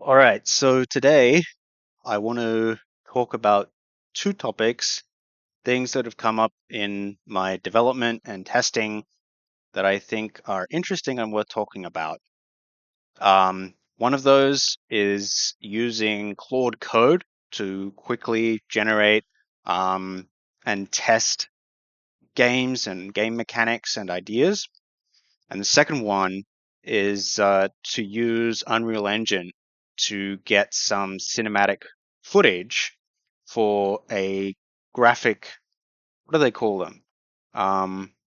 All right, so today I want to talk about two topics, things that have come up in my development and testing that I think are interesting and worth talking about. One of those is using Claude Code to quickly generate um, and test games and game mechanics and ideas. And the second one is to use Unreal Engine to get some cinematic footage for a graphic, what do they call them?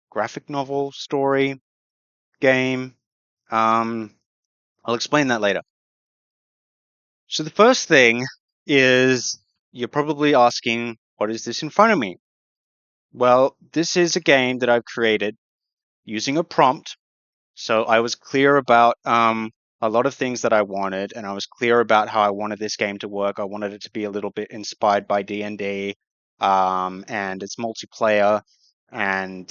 Graphic novel, story, game. Um, I'll explain that later. So the first thing is you're probably asking, what is this in front of me? Well, this is a game that I've created using a prompt. So I was clear about a lot of things that I wanted, and I was clear about how I wanted this game to work. I wanted it to be a little bit inspired by D&D, and it's multiplayer, and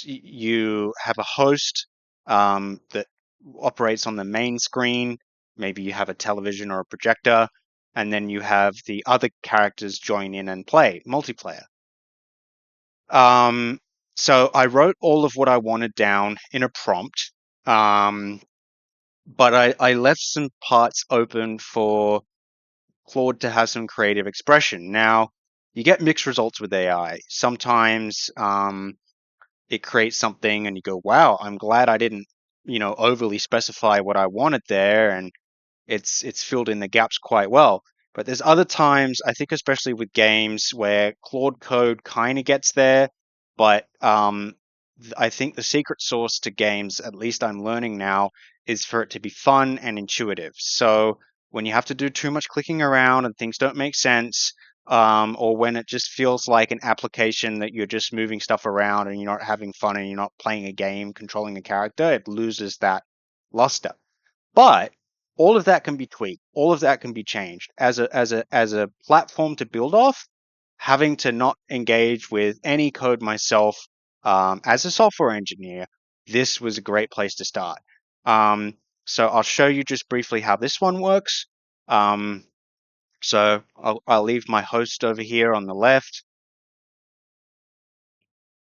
you have a host that operates on the main screen. Maybe you have a television or a projector, and then you have the other characters join in and play multiplayer. Um, so I wrote all of what I wanted down in a prompt, um, but I left some parts open for Claude to have some creative expression. Now, you get mixed results with AI. Sometimes it creates something and you go, wow, I'm glad I didn't, overly specify what I wanted there, and it's filled in the gaps quite well. But there's other times, I think, especially with games where Claude Code kind of gets there, but I think the secret sauce to games, at least I'm learning now, is for it to be fun and intuitive. So when you have to do too much clicking around and things don't make sense, or when it just feels like an application that you're just moving stuff around and you're not having fun and you're not playing a game, controlling a character, it loses that luster. But all of that can be tweaked. All of that can be changed as a platform to build off. Having to not engage with any code myself as a software engineer, this was a great place to start. Um, so I'll show you just briefly how this one works. Um, so I'll leave my host over here on the left.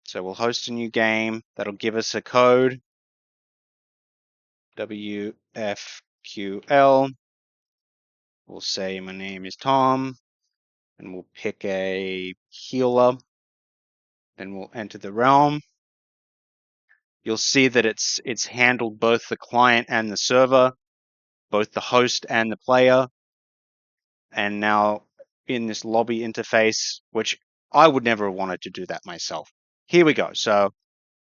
So we'll host a new game that'll give us a code WFQL. We'll say my name is Tom, and we'll pick a healer, and we'll enter the realm. You'll see that it's handled both the client and the server, both the host and the player, and now in this lobby interface, which I would never have wanted to do that myself. Here we go. So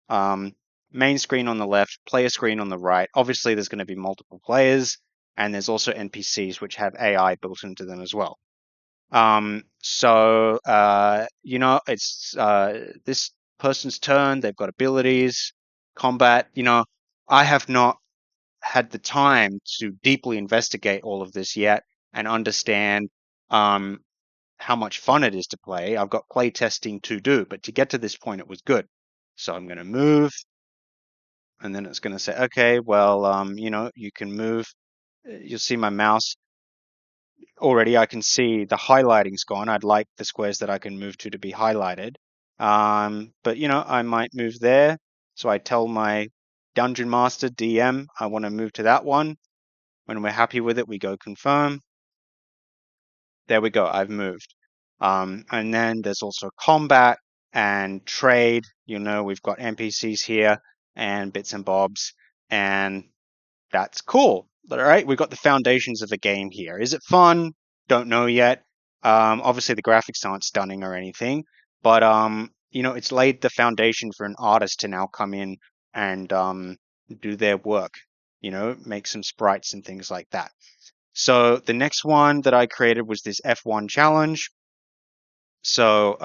um, main screen on the left, player screen on the right. Obviously, there's going to be multiple players, and there's also NPCs which have AI built into them as well. It's this person's turn. They've got abilities, combat. I have not had the time to deeply investigate all of this yet and understand um, how much fun it is to play. I've got play testing to do, but to get to this point, it was good. So I'm going to move, and then it's going to say, okay, well, you can move. You'll see my mouse already. I can see the highlighting's gone. I'd like the squares that I can move to be highlighted. But I might move there. So I tell my Dungeon Master DM I want to move to that one. When we're happy with it, we go confirm. There we go. I've moved. And then there's also combat and trade. We've got NPCs here and bits and bobs, and that's cool. All right, we've got the foundations of the game here. Is it fun? Don't know yet. Obviously, the graphics aren't stunning or anything, but it's laid the foundation for an artist to now come in and do their work. Make some sprites and things like that. So the next one that I created was this F1 challenge. So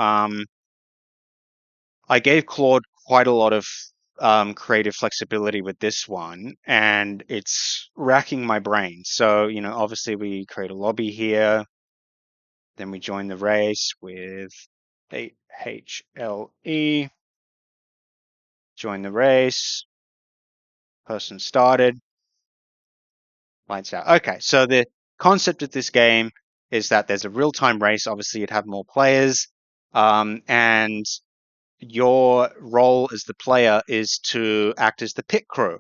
I gave Claude quite a lot of creative flexibility with this one, and it's racking my brain. So, obviously we create a lobby here, then we join the race with HLE, join the race, person started. Lights out. Okay, so the concept of this game is that there's a real-time race. Obviously, you'd have more players, and your role as the player is to act as the pit crew,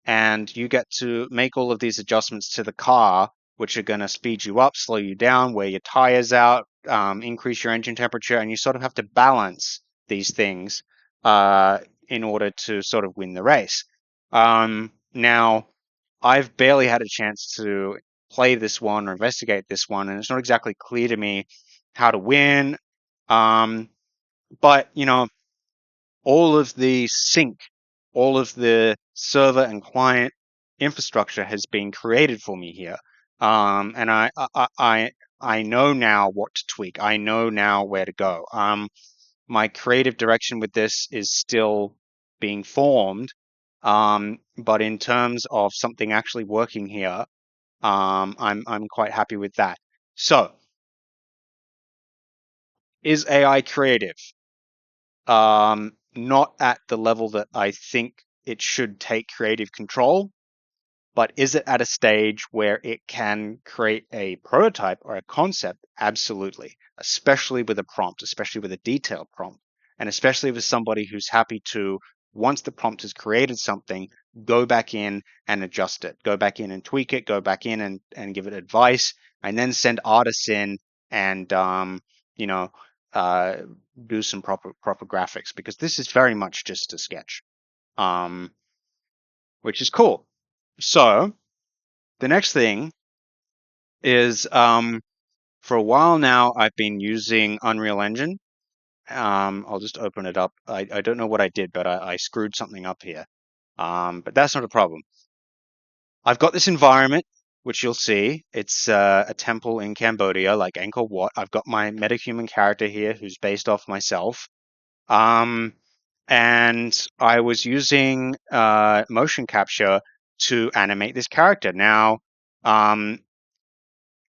and you get to make all of these adjustments to the car, which are going to speed you up, slow you down, wear your tires out, increase your engine temperature, and you sort of have to balance these things in order to sort of win the race. Now, I've barely had a chance to play this one or investigate this one, and it's not exactly clear to me how to win. Um, but all of the sync, all of the server and client infrastructure has been created for me here. And I know now what to tweak. I know now where to go. My creative direction with this is still being formed. But in terms of something actually working here, I'm quite happy with that. So, is AI creative? Not at the level that I think it should take creative control, but is it at a stage where it can create a prototype or a concept? Absolutely, especially with a prompt, especially with a detailed prompt, and especially with somebody who's happy to, once the prompt has created something, go back in and adjust it, go back in and tweak it, go back in and give it advice, and then send artists in and you know uh, do some proper graphics, because this is very much just a sketch, um, which is cool. So the next thing is, for a while now, I've been using Unreal Engine. I'll just open it up. I don't know what I did, but I screwed something up here. But that's not a problem. I've got this environment, which you'll see. It's a temple in Cambodia, like Angkor Wat. I've got my metahuman character here, who's based off myself. Um, and I was using motion capture to animate this character. Now, um,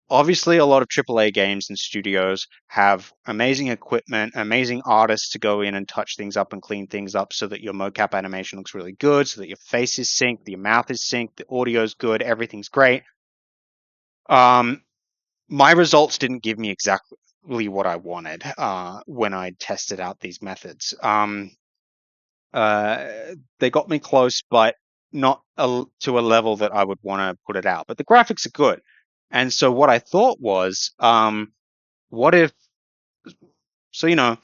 obviously, a lot of AAA games and studios have amazing equipment, amazing artists to go in and touch things up and clean things up so that your mocap animation looks really good, so that your face is synced, your mouth is synced, the audio is good, everything's great. Um, my results didn't give me exactly what I wanted when I tested out these methods. Uh, they got me close, but not to a level that I would want to put it out. But the graphics are good. And so what I thought was, what if, so,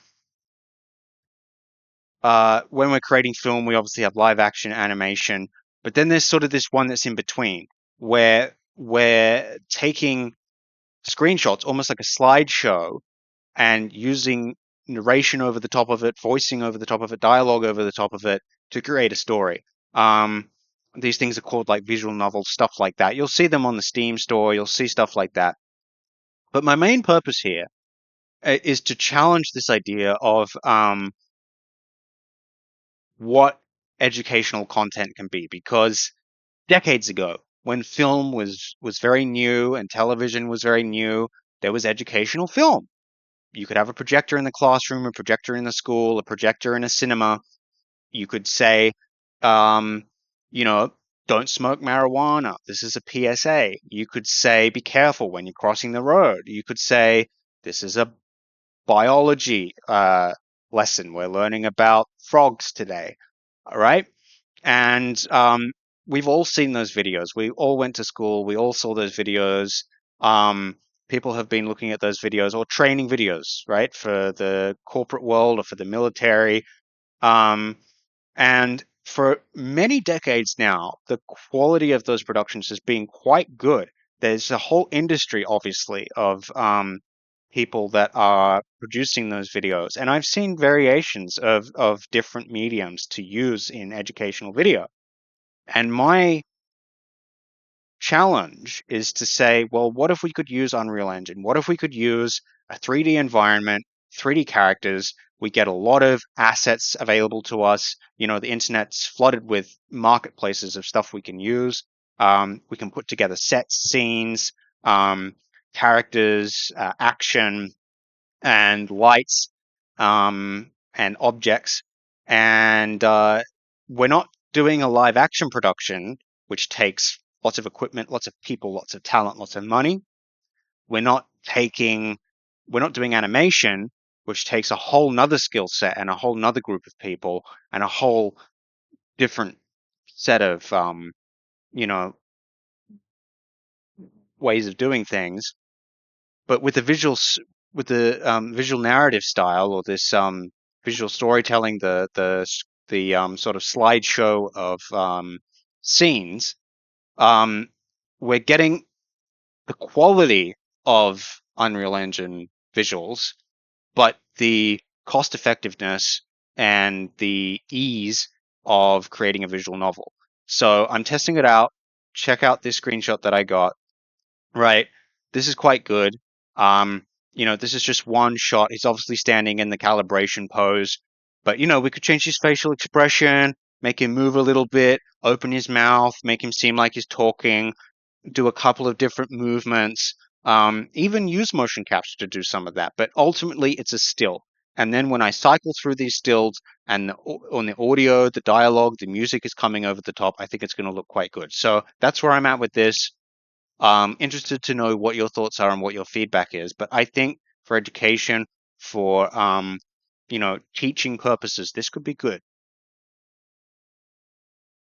when we're creating film, we obviously have live action animation, but then there's sort of this one that's in between where we're taking screenshots, almost like a slideshow, and using narration over the top of it, voicing over the top of it, dialogue over the top of it to create a story. Um, these things are called like visual novels, stuff like that. You'll see them on the Steam store, you'll see stuff like that. But my main purpose here is to challenge this idea of what educational content can be, because decades ago, when film was very new and television was very new, there was educational film. You could have a projector in the classroom, a projector in the school, a projector in a cinema. You could say, um, you know, don't smoke marijuana. This is a PSA. You could say, be careful when you're crossing the road. You could say, this is a biology lesson. We're learning about frogs today. All right. And we've all seen those videos. We all went to school. We all saw those videos. People have been looking at those videos or training videos, right, for the corporate world or for the military. Um, and for many decades now, the quality of those productions has been quite good. There's a whole industry, obviously, of people that are producing those videos. And I've seen variations of different mediums to use in educational video. And my challenge is to say, well, what if we could use Unreal Engine? What if we could use a 3D environment, 3D characters? We get a lot of assets available to us. The internet's flooded with marketplaces of stuff we can use. We can put together sets, scenes, characters, action, and lights, and objects. And we're not doing a live action production, which takes lots of equipment, lots of people, lots of talent, lots of money. We're not taking, we're not doing animation, which takes a whole nother skill set and a whole nother group of people and a whole different set of, you know, ways of doing things. But with the with the visual narrative style, or this visual storytelling, the sort of slideshow of scenes, um, we're getting the quality of Unreal Engine visuals, but the cost effectiveness and the ease of creating a visual novel. So I'm testing it out. Check out this screenshot that I got. Right. This is quite good. Um, this is just one shot. He's obviously standing in the calibration pose, but we could change his facial expression, make him move a little bit, open his mouth, make him seem like he's talking, do a couple of different movements, even use motion capture to do some of that. But ultimately, it's a still. And then when I cycle through these stills and on the audio, the dialogue, the music is coming over the top, I think it's going to look quite good. So that's where I'm at with this. Interested to know what your thoughts are and what your feedback is. But I think for education, for teaching purposes, this could be good.